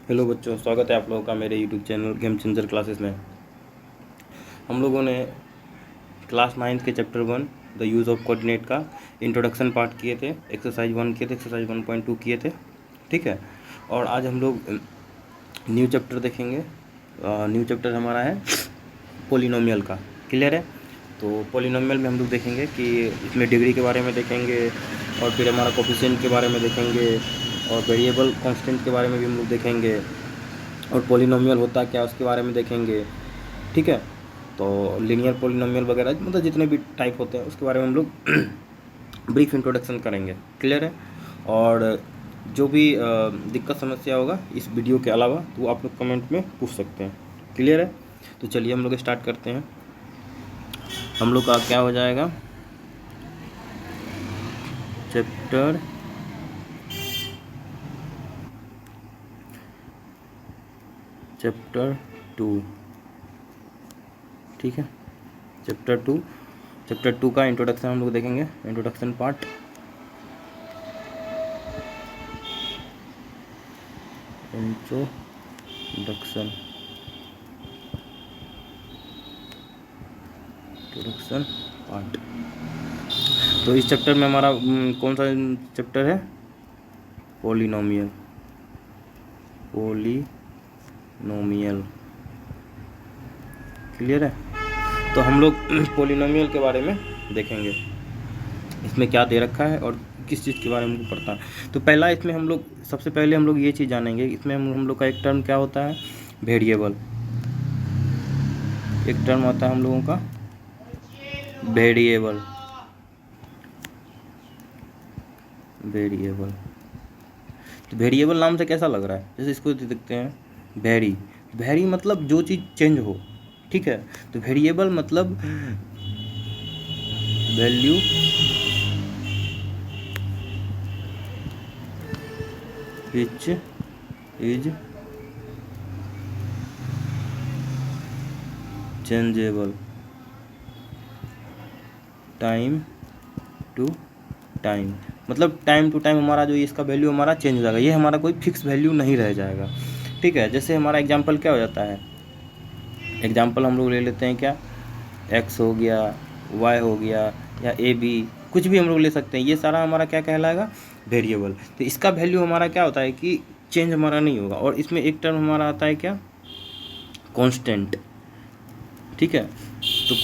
Hello बच्चों, स्वागत है आप लोगों का मेरे YouTube channel game changer classes में। हम लोगों ने क्लास 9 के chapter 1 the use of coordinate का इंट्रोडक्शन पार्ट किए थे, एक्सरसाइज 1 किए थे, एक्सरसाइज 1.2 किए थे। ठीक है, और आज हम लोग न्यू चैप्टर देखेंगे। न्यू चैप्टर हमारा है पोलिनोमियल का। क्लियर है? तो पोलिनोमियल में हम लोग देखेंगे कि इसमें डिग्री के बारे में देखेंगे, और फिर हमारा कोफिशिएंट के बारे में देखेंगे, और वेरिएबल कांस्टेंट के बारे में भी हम लोग देखेंगे, और पोलिनोमियल होता क्या उसके बारे में देखेंगे। ठीक है, तो लीनियर पोलिनोमियल वगैरह मतलब जितने भी टाइप होते हैं उसके बारे में हम लोग ब्रीफ इंट्रोडक्शन करेंगे। क्लियर है? और जो भी दिक्कत समस्या होगा इस वीडियो के अलावा तो वो आप लोग कमेंट में पूछ सकते हैं। क्लियर है? तो चलिए हम लोग स्टार्ट करते हैं। हम लोग का क्या हो जाएगा, चैप्टर 2। ठीक है, चैप्टर 2 का इंट्रोडक्शन हम लोग देखेंगे। Introduction part. Introduction part. तो इस चैप्टर में हमारा कौन सा चैप्टर है? पोलिनोमियल। क्लियर है? तो हम लोग पोलिनोमियल के बारे में देखेंगे, इसमें क्या दे रखा है और किस चीज़ के बारे में हमको पढ़ता है। तो पहला इसमें हम लोग सबसे पहले हम लोग ये चीज़ जानेंगे, इसमें हम लोग का एक टर्म क्या होता है, वेरिएबल। एक टर्म होता है हम लोगों का वेरिएबल। तो वेरिएबल नाम से कैसा लग रहा है? जैसे इसको देखते हैं, वेरी मतलब जो चीज़ चेंज हो। ठीक है, तो वेरिएबल मतलब value which is changeable time to time. मतलब टाइम टू टाइम हमारा जो इसका वैल्यू हमारा चेंज हो जाएगा, ये हमारा कोई फिक्स वैल्यू नहीं रह जाएगा। ठीक है, जैसे हमारा एग्जांपल क्या हो जाता है, एग्जांपल हम लोग ले लेते हैं, क्या x हो गया, y हो गया, या a b, कुछ भी हम लोग ले सकते हैं। ये सारा हमारा क्या कहलाएगा, वेरिएबल। तो इसका वैल्यू हमारा क्या होता है कि चेंज हमारा नहीं होगा। और इसमें एक टर्म हमारा आता है क्या, कांस्टेंट। ठीक है, तो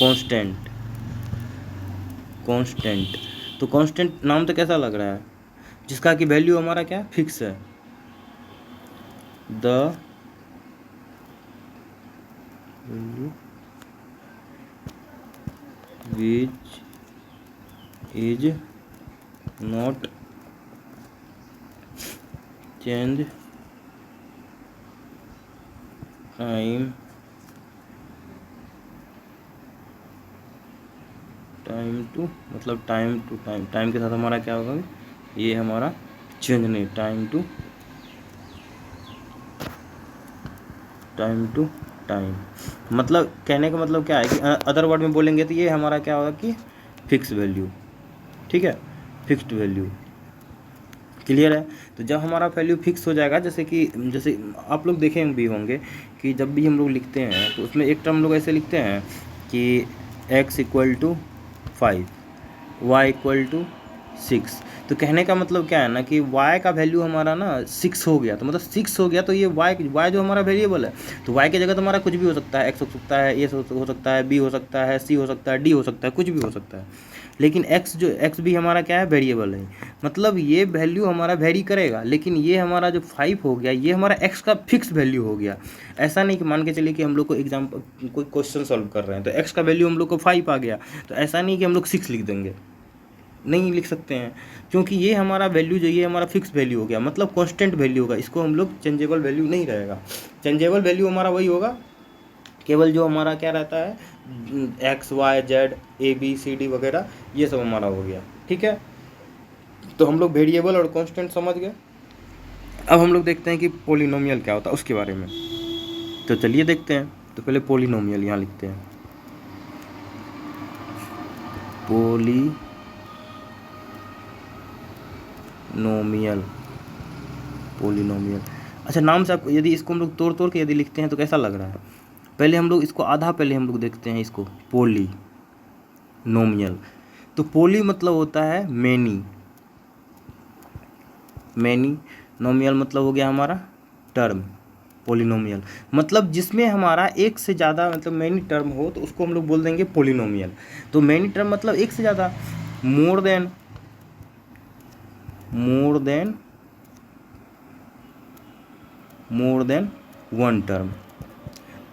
कांस्टेंट नाम तो कैसा लग रहा है, जिसका कि वैल्यू हमारा क्या फिक्स है। The value which is not change time to मतलब टाइम टू टाइम। टाइम के साथ हमारा क्या होगा, ये हमारा चेंज नहीं, टाइम टू टाइम। मतलब कहने का मतलब क्या है कि अदर वर्ड में बोलेंगे तो ये हमारा क्या होगा कि फिक्स वैल्यू। ठीक है, फिक्स्ड वैल्यू। क्लियर है? तो जब हमारा वैल्यू फिक्स हो जाएगा, जैसे आप लोग देखे भी होंगे कि जब भी हम लोग लिखते हैं तो उसमें एक टर्म लोग ऐसे लिखते हैं कि x equal to 5, y equal to 6। तो कहने का मतलब क्या है ना कि y का वैल्यू हमारा ना 6 हो गया, तो मतलब 6 हो गया तो ये y जो हमारा वेरिएबल है, तो y की जगह तो हमारा कुछ भी हो सकता है, x हो सकता है, a हो सकता है, b हो सकता है, c हो सकता है, d हो सकता है, कुछ भी हो सकता है। लेकिन x भी हमारा क्या है, वेरिएबल है। मतलब ये वैल्यू हमारा वेरी करेगा, लेकिन ये हमारा जो 5 हो गया ये हमारा x का फिक्स वैल्यू हो गया। ऐसा नहीं कि मान के चलिए कि हम लोग को एग्जाम्पल कोई क्वेश्चन सॉल्व कर रहे हैं तो x का वैल्यू हम लोग को 5 आ गया, तो ऐसा नहीं कि हम लोग 6 लिख देंगे, नहीं लिख सकते हैं, क्योंकि ये हमारा वैल्यू जो ये हमारा फिक्स वैल्यू हो गया, मतलब कांस्टेंट वैल्यू होगा। इसको हम लोग चेंजेबल वैल्यू नहीं रहेगा। चेंजेबल वैल्यू हमारा वही होगा केवल जो हमारा क्या रहता है, X Y Z A B C D वगैरह, ये सब हमारा हो गया। ठीक है, तो हम लोग वेरिएबल और कांस्टेंट समझ गए। अब हम लोग देखते हैं कि पोलिनोमियल क्या होता है उसके बारे में। तो चलिए देखते हैं। तो पहले पोलिनोमियल यहाँ लिखते हैं, पोलिनोमियल। अच्छा, नाम से आपको यदि इसको हम लोग तोड़ तोड़ के यदि लिखते हैं तो कैसा लग रहा है? पहले हम लोग इसको आधा पहले हम लोग देखते हैं इसको, पोलीनोमियल। तो पोली मतलब होता है मैनी, मैनी नोमियल मतलब हो गया हमारा टर्म। पोलिनोमियल मतलब जिसमें हमारा एक से ज़्यादा मतलब मैनी टर्म हो तो उसको हम लोग बोल देंगे पोलिनोमियल। तो मैनी टर्म मतलब एक से ज़्यादा, मोर देन वन टर्म।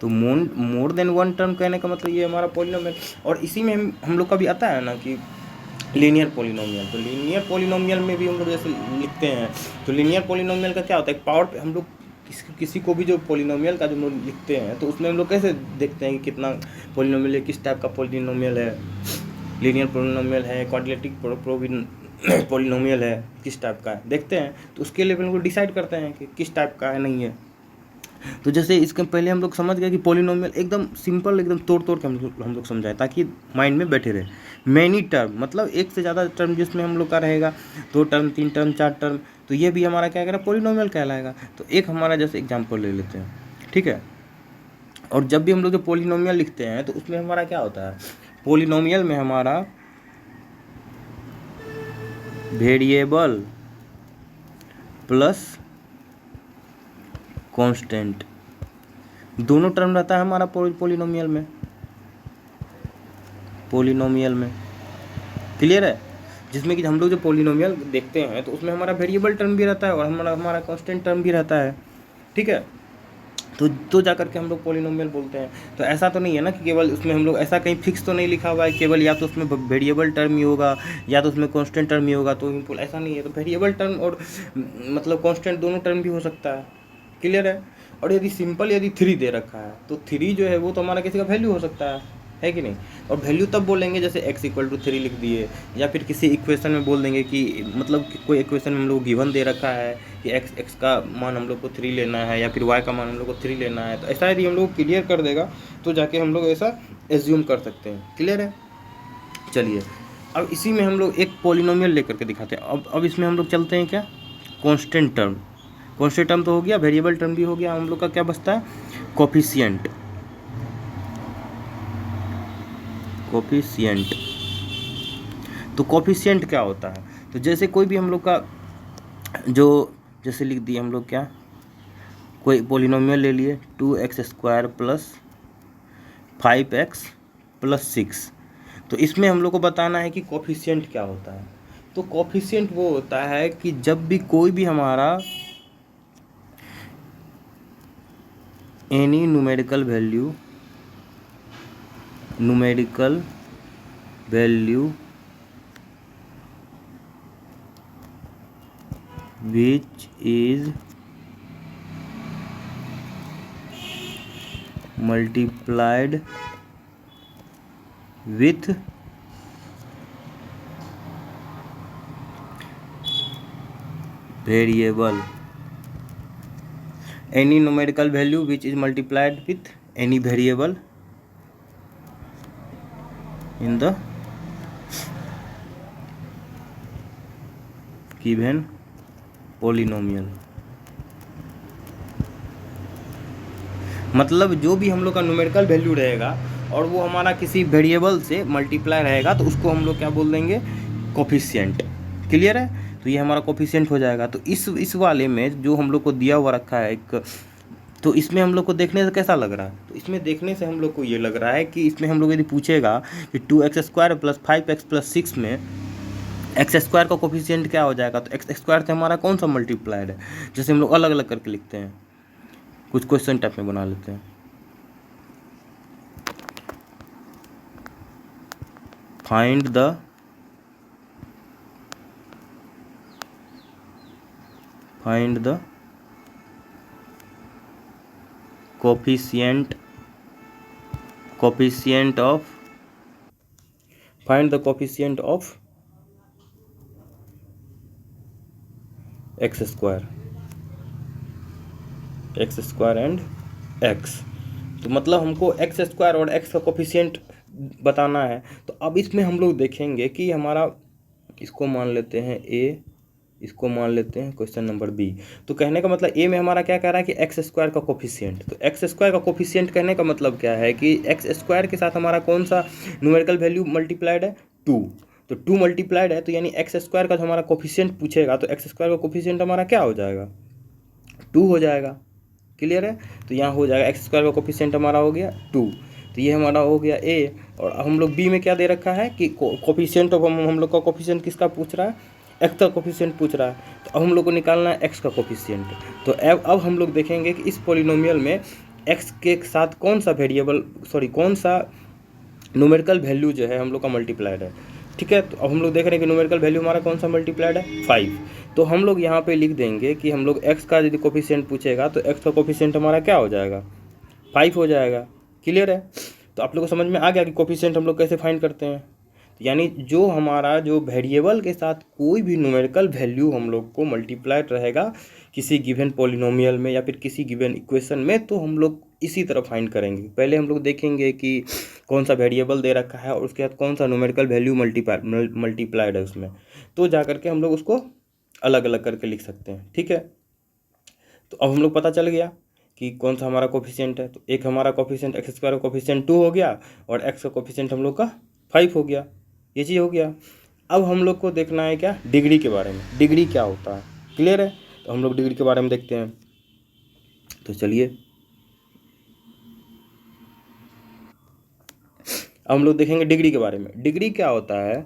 तो मोर देन वन टर्म कहने का मतलब ये हमारा पोलिनोमियल। और इसी में हम लोग का भी आता है ना कि लीनियर पोलिनोमियल। तो लीनियर पोलिनोमियल में भी हम लोग जैसे लिखते हैं, तो लीनियर पोलिनोमियल का क्या होता है, पावर पे हम लोग किसी को भी जो पोलिनोमियल का जो हम लोग लिखते हैं तो उसमें हम लोग कैसे देखते हैं कि कितना पोलिनोमियल है, किस टाइप का पोलिनोमियल है, लीनियर पोलिनोमियल है, क्वाड्रेटिक पोलिनोमियल है, किस टाइप का है देखते हैं। तो उसके लिए हम लोग डिसाइड करते हैं कि किस टाइप का है, नहीं है। तो जैसे इसके पहले हम लोग समझ गए कि पोलिनोमियल एकदम सिंपल, एकदम तोड़ तोड़ के हम लोग समझाएं ताकि माइंड में बैठे रहे। मैनी टर्म मतलब एक से ज़्यादा टर्म जिसमें हम लोग का रहेगा, 2 टर्म 3 टर्म 4 टर्म, तो ये भी हमारा क्या करेगा, पोलिनोमियल कहलाएगा। तो एक हमारा जैसे एग्जाम्पल ले लेते हैं, ठीक है। और जब भी हम लोग जो पोलिनोमियल लिखते हैं तो उसमें हमारा क्या होता है, पोलिनोमियल में हमारा वेरिएबल प्लस कांस्टेंट दोनों टर्म रहता है हमारा पोलिनोमियल में। क्लियर है? जिसमें कि हम लोग जो पोलिनोमियल देखते हैं तो उसमें हमारा वेरिएबल टर्म भी रहता है और हमारा कांस्टेंट टर्म भी रहता है, ठीक है। तो जा करके हम लोग पोलिनोमियल बोलते हैं। तो ऐसा तो नहीं है ना कि केवल उसमें हम लोग ऐसा कहीं फिक्स तो नहीं लिखा हुआ है केवल या तो उसमें वेरिएबल टर्म ही होगा या तो उसमें कांस्टेंट टर्म ही होगा, तो ऐसा नहीं है। तो वेरिएबल टर्म और मतलब कांस्टेंट दोनों टर्म भी हो सकता है। क्लियर है? और यदि सिंपल यदि 3 दे रखा है तो 3 जो है वो तो हमारा किसी का वैल्यू हो सकता है कि नहीं। और वैल्यू तब बोलेंगे जैसे x = 3 लिख दिए, या फिर किसी इक्वेशन में बोल देंगे कि मतलब कि कोई इक्वेशन में हम लोग गिवन दे रखा है कि x का मान हम लोग को 3 लेना है या फिर y का मान हम लोग को 3 लेना है। तो ऐसा यदि हम लोग क्लियर कर देगा तो जाके हम लोग ऐसा एज्यूम कर सकते हैं। क्लियर है? चलिए अब इसी में हम लोग एक पोलिनोमियल लेकर के दिखाते हैं। अब इसमें हम लोग चलते हैं क्या, कॉन्स्टेंट टर्म। कॉन्स्टेंट टर्म तो हो गया, वेरिएबल टर्म भी हो गया, हम लोग का क्या बचता है, कोफिशिएंट। तो कोफिशिएंट क्या होता है, तो जैसे कोई भी हम लोग का जो जैसे लिख दिए हम लोग क्या, कोई पोलिनोमियल ले लिए 2x² + 5x + 6। तो इसमें हम लोग को बताना है कि कोफिशिएंट क्या होता है। तो कोफिशिएंट वो होता है कि जब भी कोई भी हमारा any numerical value which is multiplied with variable, any numerical value which is multiplied with any variable in the given polynomial. मतलब जो भी हम लोग का न्यूमेरिकल वैल्यू रहेगा और वो हमारा किसी वेरिएबल से मल्टीप्लाई रहेगा तो उसको हम लोग क्या बोल देंगे, कोफिशिएंट। क्लियर है? तो ये हमारा कोफिशिएंट हो जाएगा। तो इस वाले में जो हम लोग को दिया हुआ रखा है एक, तो इसमें हम लोग को देखने से कैसा लग रहा है, तो इसमें देखने से हम लोग को ये लग रहा है कि इसमें हम लोग यदि पूछेगा कि 2x² + 5x + 6 में x² का कोफिशिएंट क्या हो जाएगा, तो x² से हमारा कौन सा मल्टीप्लाइड है। जैसे हम लोग अलग अलग करके लिखते हैं, कुछ क्वेश्चन टाइप में बना लेते हैं। Find the coefficient of x² and x। तो मतलब हमको x² और x का कोफिशिएंट बताना है। तो अब इसमें हम लोग देखेंगे कि हमारा, इसको मान लेते हैं a इसको मान लेते हैं क्वेश्चन नंबर बी। तो कहने का मतलब ए में हमारा क्या कह रहा है कि एक्स स्क्वायर का कोफिशिएंट। तो एक्स स्क्वायर का कोफिशिएंट कहने का मतलब क्या है कि एक्स स्क्वायर के साथ हमारा कौन सा न्यूमेरिकल वैल्यू मल्टीप्लाइड है, 2। तो 2 मल्टीप्लाइड है, तो यानी एक्स स्क्वायर का जो हमारा कोफिशिएंट पूछेगा तो एक्स स्क्वायर का कोफिशिएंट हमारा क्या हो जाएगा, 2 हो जाएगा। क्लियर है। तो यहाँ हो जाएगा एक्स स्क्वायर का कोफिशिएंट हमारा हो गया 2। तो ये हमारा हो गया ए। और हम लोग बी में क्या दे रखा है कि कोफिशिएंट ऑफ हम लोग का कोफिशिएंट किसका पूछ रहा है, एक्स का कोफिशिएंट पूछ रहा है। तो अब हम लोग को निकालना है एक्स का कोफिशिएंट। तो अब हम लोग देखेंगे कि इस पॉलिनोमियल में एक्स के साथ कौन सा वेरिएबल कौन सा न्यूमेरिकल वैल्यू जो है हम लोग का मल्टीप्लाइड है। ठीक है। तो अब हम लोग देख रहे हैं कि न्यूमेरिकल वैल्यू हमारा कौन सा मल्टीप्लाइड है, 5। तो हम लोग यहाँ पे लिख देंगे कि हम लोग एक्स का यदि कोफिशिएंट पूछेगा तो एक्स का कोफिशिएंट हमारा क्या हो जाएगा, 5 हो जाएगा। क्लियर है। तो आप लोग को समझ में आ गया कि कोफिशिएंट हम लोग कैसे फाइंड करते हैं। यानी जो हमारा जो वेरिएबल के साथ कोई भी न्यूमेरिकल वैल्यू हम लोग को मल्टीप्लाइड रहेगा किसी गिवन पॉलिनोमियल में या फिर किसी गिवन इक्वेशन में, तो हम लोग इसी तरह फाइंड करेंगे। पहले हम लोग देखेंगे कि कौन सा वेरिएबल दे रखा है और उसके बाद कौन सा न्यूमेरिकल वैल्यू मल्टीप्लाइड है उसमें, तो जा करके हम लोग उसको अलग अलग करके लिख सकते हैं। ठीक है। तो अब हम लोग पता चल गया कि कौन सा हमारा कोफिशिएंट है। तो एक हमारा कोफिशिएंट एक्स स्क्वायर का कोफिशिएंट 2 हो गया और एक्स का कोफिशिएंट हम लोग का 5 हो गया। ये चीज़ हो गया। अब हम लोग को देखना है क्या, डिग्री के बारे में, डिग्री क्या होता है। क्लियर है। तो हम लोग डिग्री के बारे में देखते हैं। तो चलिए अब हम लोग देखेंगे डिग्री के बारे में। डिग्री क्या होता है,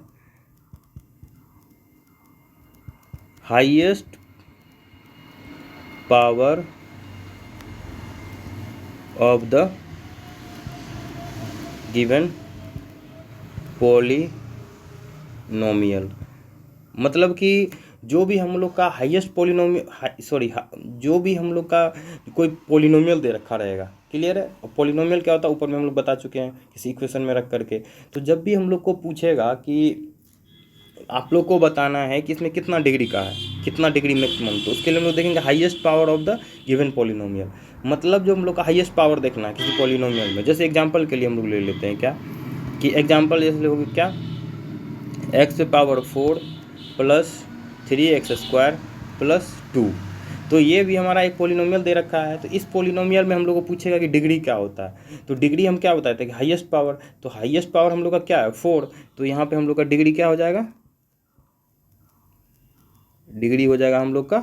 highest power of the given polynomial. मतलब कि जो भी हम लोग का हाईएस्ट जो भी हम लोग का कोई पॉलिनोमियल दे रखा रहेगा। क्लियर है। और पॉलिनोमियल क्या होता है ऊपर में हम लोग बता चुके हैं किसी इक्वेशन में रख करके। तो जब भी हम लोग को पूछेगा कि आप लोग को बताना है कि इसमें कितना डिग्री का है, कितना डिग्री मैक्सिमम, तो उसके लिए हम लोग देखेंगे highest power of the given polynomial. मतलब जो हम लोग का हाईएस्ट पावर देखना है किसी पॉलिनोमियल में। जैसे एग्जांपल के लिए हम लोग ले लेते हैं क्या कि एग्जांपल जैसे होगी क्या, x power 4 plus 3x² plus 2। तो ये भी हमारा एक पॉलिनोमियल दे रखा है। तो इस पॉलिनोमियल में हम लोग को पूछेगा कि डिग्री क्या होता है। तो डिग्री हम क्या बताते हैं कि हाईएस्ट पावर। तो हाईएस्ट पावर हम लोग का क्या है, 4। तो यहाँ पे हम लोग का डिग्री क्या हो जाएगा, डिग्री हो जाएगा हम लोग का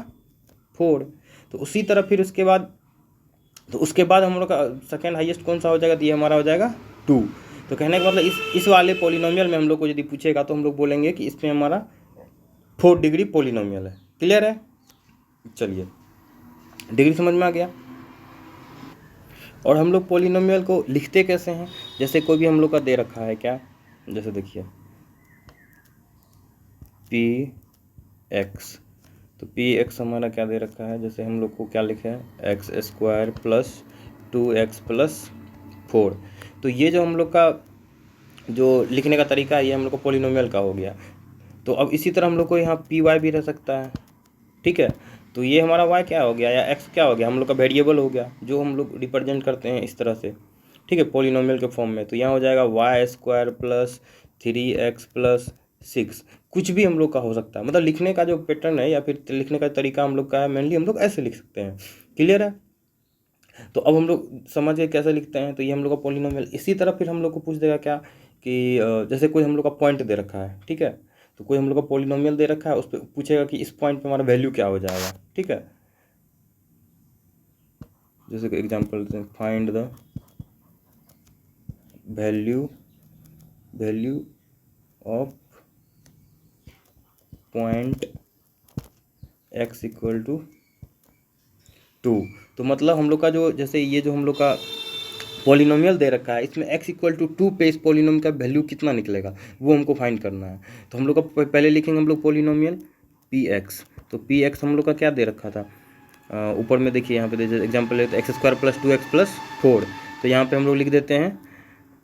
4। तो उसी तरह फिर उसके बाद हम लोग का सेकेंड हाईएस्ट कौन सा हो जाएगा, तो ये हमारा हो जाएगा 2। तो कहने का मतलब इस वाले पॉलिनोमियल में हम लोग को यदि पूछेगा तो हम लोग बोलेंगे कि इसमें हमारा 4 डिग्री पॉलिनोमियल है। क्लियर है। चलिए डिग्री समझ में आ गया। और हम लोग पॉलिनोमियल को लिखते कैसे हैं, जैसे कोई भी हम लोग का दे रखा है क्या, जैसे देखिए px। तो px हमारा क्या दे रखा है, जैसे हम लोग को क्या लिखे है, x² प्लस 2x प्लस 4। तो ये जो हम लोग का जो लिखने का तरीका है ये हम लोग को पॉलिनोमियल का हो गया। तो अब इसी तरह हम लोग को यहाँ py भी रह सकता है। ठीक है। तो ये हमारा y क्या हो गया या x क्या हो गया, हम लोग का वेरिएबल हो गया जो हम लोग रिप्रेजेंट करते हैं इस तरह से। ठीक है, पॉलिनोमियल के फॉर्म में। तो यहाँ हो जाएगा y² प्लस 3x प्लस 6। कुछ भी हम लोग का हो सकता है, मतलब लिखने का जो पैटर्न है या फिर लिखने का तरीका हम लोग का है, मेनली हम लोग ऐसे लिख सकते हैं। क्लियर है। तो अब हम लोग समझ गए कैसे लिखते हैं। तो ये हम लोग का पॉलिनोमियल। इसी तरह फिर हम लोग को पूछ देगा क्या कि जैसे कोई हम लोग का पॉइंट दे रखा है। ठीक है। तो कोई हम लोग का पॉलिनोमियल दे रखा है, उस पर पूछेगा कि इस पॉइंट पे हमारा वैल्यू क्या हो जाएगा। ठीक है। जैसे कि एग्जांपल देते हैं, find the value of point x equal to 2। तो मतलब हम लोग का जो जैसे ये जो हम लोग का पॉलिनोमियल दे रखा है इसमें x इक्वल टू 2 पे इस पॉलिनोमियल का वैल्यू कितना निकलेगा वो हमको फाइंड करना है। तो हम लोग का पहले लिखेंगे हम लोग पॉलिनोमियल px। तो px हम लोग का क्या दे रखा था, ऊपर में देखिए यहाँ पे जैसे एग्जांपल है तो x² प्लस 2x प्लस 4। तो यहाँ पे हम लोग लिख देते हैं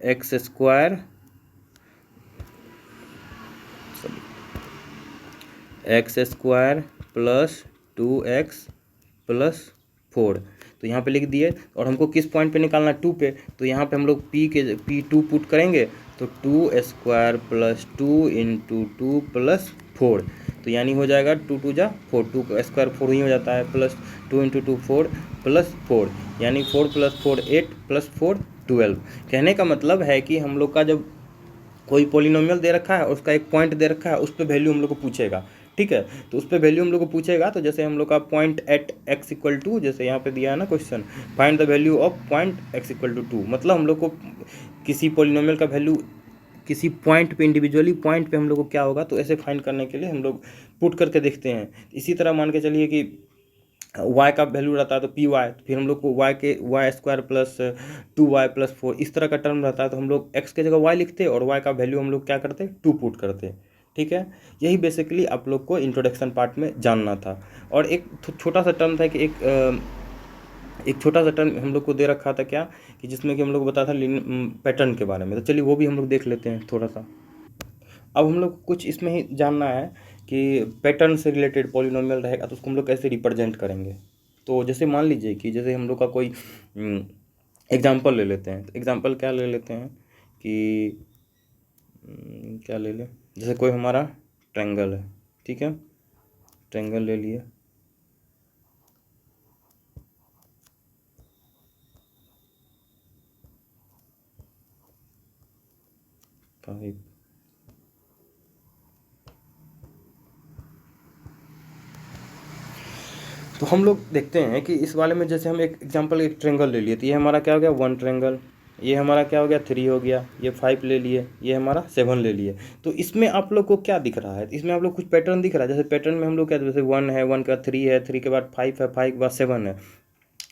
x² प्लस 2x प्लस 4। तो यहाँ पे लिख दिए। और हमको किस पॉइंट पे निकालना है, 2 पे। तो यहाँ पे हम लोग p2 पुट करेंगे तो 2² प्लस 2 इंटू 2 प्लस 4, तो यानी हो जाएगा 2 2 जा 4, 2 का स्क्वायर 4 ही हो जाता है, प्लस 2 × 2 4 प्लस 4, यानी 4 + 4 8 प्लस 4 12। कहने का मतलब है कि हम लोग का जब कोई पोलिनोमियल दे रखा है और उसका एक पॉइंट दे रखा है, उस पर वैल्यू हम लोग को पूछेगा, ठीक है। तो उस पर वैल्यू हम लोग को पूछेगा, तो जैसे हम लोग का point at X equal to, जैसे यहाँ पे दिया है ना question, find the value of point X equal to 2, मतलब हम लोग को किसी पोलिनोमियल का वैल्यू किसी पॉइंट पे, इंडिविजुअली पॉइंट पे हम लोग को क्या होगा, तो ऐसे फाइंड करने के लिए हम लोग पुट करके देखते हैं। इसी तरह मान के चलिए कि y का वैल्यू रहता है तो पी वाई, फिर हम लोग को y² प्लस 2y प्लस 4 इस तरह का टर्म रहता है, तो हम लोग x के जगह y लिखते और y का वैल्यू हम लोग क्या करते, 2 पुट करते, ठीक है। यही बेसिकली आप लोग को इंट्रोडक्शन पार्ट में जानना था। और एक छोटा सा टर्म था कि एक छोटा सा टर्म हम लोग को दे रखा था क्या, कि जिसमें कि हम लोग को बताया था पैटर्न के बारे में, तो चलिए वो भी हम लोग देख लेते हैं थोड़ा सा। अब हम लोग कुछ इसमें ही जानना है कि पैटर्न से रिलेटेड पॉलिनोमियल रहेगा तो उसको हम लोग कैसे रिप्रेजेंट करेंगे। तो जैसे मान लीजिए कि जैसे हम लोग का कोई एग्जांपल ले लेते हैं, तो एग्जांपल क्या ले लेते हैं कि क्या ले लें, जैसे कोई हमारा ट्रायंगल है, ठीक है, ट्रायंगल ले लिए, फाइव, तो हम लोग देखते हैं कि इस वाले में जैसे हम एक एग्जांपल एक ट्रायंगल ले लिए, तो ये हमारा क्या हो गया 1 ट्रायंगल, ये हमारा क्या हो गया 3 हो गया, ये 5 ले लिए, ये हमारा 7 ले लिए। तो इसमें आप लोग को क्या दिख रहा है, इसमें आप लोग कुछ पैटर्न दिख रहा है। जैसे पैटर्न में हम लोग क्या, जैसे 1 है, 1 के बाद 3 है, 3 के बाद 5 है, 5 के बाद 7 है।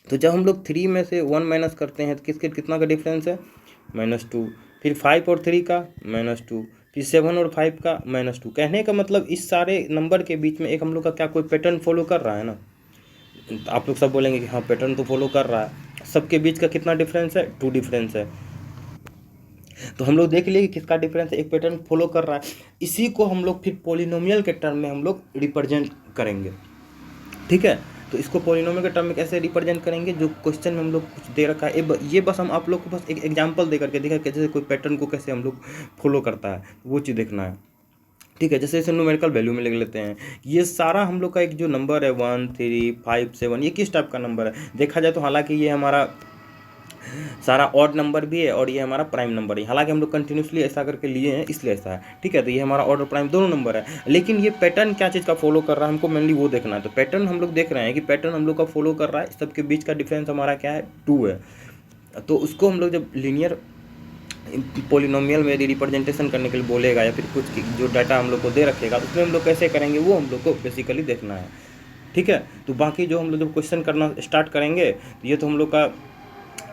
तो जब हम लोग 3 में से 1 माइनस करते हैं तो किसके कितना का डिफरेंस है, -2, फिर 5 और 3 का -2, फिर 7 और 5 का -2। कहने का मतलब इस सारे नंबर के बीच में एक हम लोग का क्या कोई पैटर्न फॉलो कर रहा है ना। तो आप लोग सब बोलेंगे कि हाँ पैटर्न तो फॉलो कर रहा है। सबके बीच का कितना डिफरेंस है, 2 डिफरेंस है। तो हम लोग देख लिए कि किसका डिफरेंस है, एक पैटर्न फॉलो कर रहा है। इसी को हम लोग फिर पॉलिनोमियल के टर्म में हम लोग रिप्रेजेंट करेंगे, ठीक है। तो इसको पॉलिनोमियल के टर्म में कैसे रिप्रेजेंट करेंगे, जो क्वेश्चन में हम लोग कुछ दे रखा है, ये बस हम आप लोग को बस एक एग्जांपल दे करके देखा कि जैसे कोई पैटर्न को कैसे हम लोग फॉलो करता है, वो चीज़ देखना है, ठीक है। जैसे इसे न्यूमेरिकल वैल्यू में लिख लेते हैं। ये सारा हम लोग का एक जो नंबर है 1 3 5 7, ये किस टाइप का नंबर है देखा जाए तो, हालांकि ये हमारा सारा ऑड नंबर भी है और ये हमारा प्राइम नंबर है। हालांकि हम लोग कंटिन्यूसली ऐसा करके लिए हैं इसलिए ऐसा है, ठीक है। तो ये हमारा ऑड और प्राइम दोनों नंबर है, लेकिन ये पैटर्न क्या चीज़ का फॉलो कर रहा है हमको मेनली वो देखना है। तो पैटर्न हम लोग देख रहे हैं कि पैटर्न हम लोग का फॉलो कर रहा है, सबके बीच का डिफरेंस हमारा क्या है 2 है। तो उसको हम लोग जब लीनियर पोलिनोमियल में रिप्रेजेंटेशन करने के लिए बोलेगा या फिर कुछ जो डाटा हम लोग को दे रखेगा, उसमें हम लोग कैसे करेंगे वो हम लोग को बेसिकली देखना है, ठीक है। तो बाकी जो हम लोग जब क्वेश्चन करना स्टार्ट करेंगे, तो ये तो हम लोग का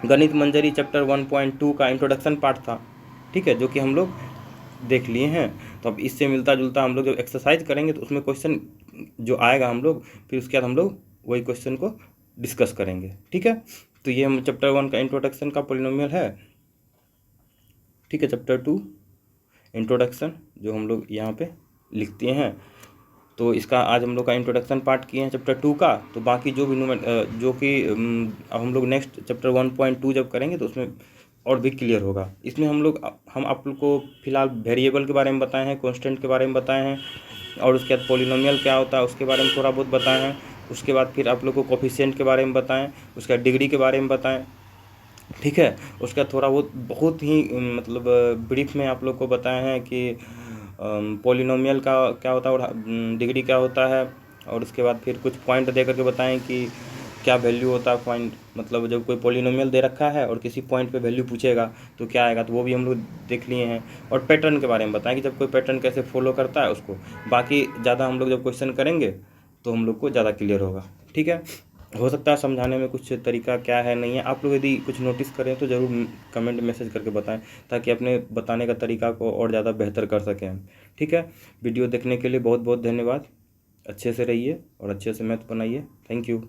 गणित मंजरी चैप्टर 1.2 का इंट्रोडक्शन पार्ट था, ठीक है, जो कि हम लोग देख लिए हैं। तो अब इससे मिलता जुलता हम लोग जब एक्सरसाइज करेंगे तो उसमें क्वेश्चन जो आएगा हम लोग फिर उसके बाद हम लोग वही क्वेश्चन को डिस्कस करेंगे, ठीक है। तो ये हम चैप्टर 1 का इंट्रोडक्शन का पॉलिनोमियल है, ठीक है। चैप्टर 2 इंट्रोडक्शन जो हम लोग यहाँ पे लिखते हैं, तो इसका आज हम लोग का इंट्रोडक्शन पार्ट किए हैं चैप्टर 2 का। तो बाकी जो भी जो कि अब हम लोग नेक्स्ट चैप्टर 1.2 जब करेंगे तो उसमें और भी क्लियर होगा। इसमें हम आप लोग को फिलहाल वेरिएबल के बारे में बताए हैं, कांस्टेंट के बारे में बताए हैं, और उसके बाद पॉलिनोमियल क्या होता है उसके बारे में थोड़ा बहुत बताए हैं। उसके बाद फिर आप लोग को कोफिशिएंट के बारे में बताएं, उसके बाद डिग्री के बारे में बताएं, ठीक है। उसका थोड़ा बहुत ही मतलब ब्रीफ में आप लोग को बताए हैं कि पॉलिनोमियल का क्या होता है और डिग्री क्या होता है, और उसके बाद फिर कुछ पॉइंट दे करके बताएं कि क्या वैल्यू होता है पॉइंट, मतलब जब कोई पॉलिनोमियल दे रखा है और किसी पॉइंट पे वैल्यू पूछेगा तो क्या आएगा, तो वो भी हम लोग देख लिए हैं। और पैटर्न के बारे में बताएं कि जब कोई पैटर्न कैसे फॉलो करता है उसको। बाकी ज़्यादा हम लोग जब क्वेश्चन करेंगे तो हम लोग को ज़्यादा क्लियर होगा, ठीक है। हो सकता है समझाने में कुछ तरीका क्या है नहीं है, आप लोग यदि कुछ नोटिस करें तो ज़रूर कमेंट मैसेज करके बताएं, ताकि अपने बताने का तरीका को और ज़्यादा बेहतर कर सकें हम, ठीक है। वीडियो देखने के लिए बहुत बहुत धन्यवाद। अच्छे से रहिए और अच्छे से मैथ बनाइए। Thank you.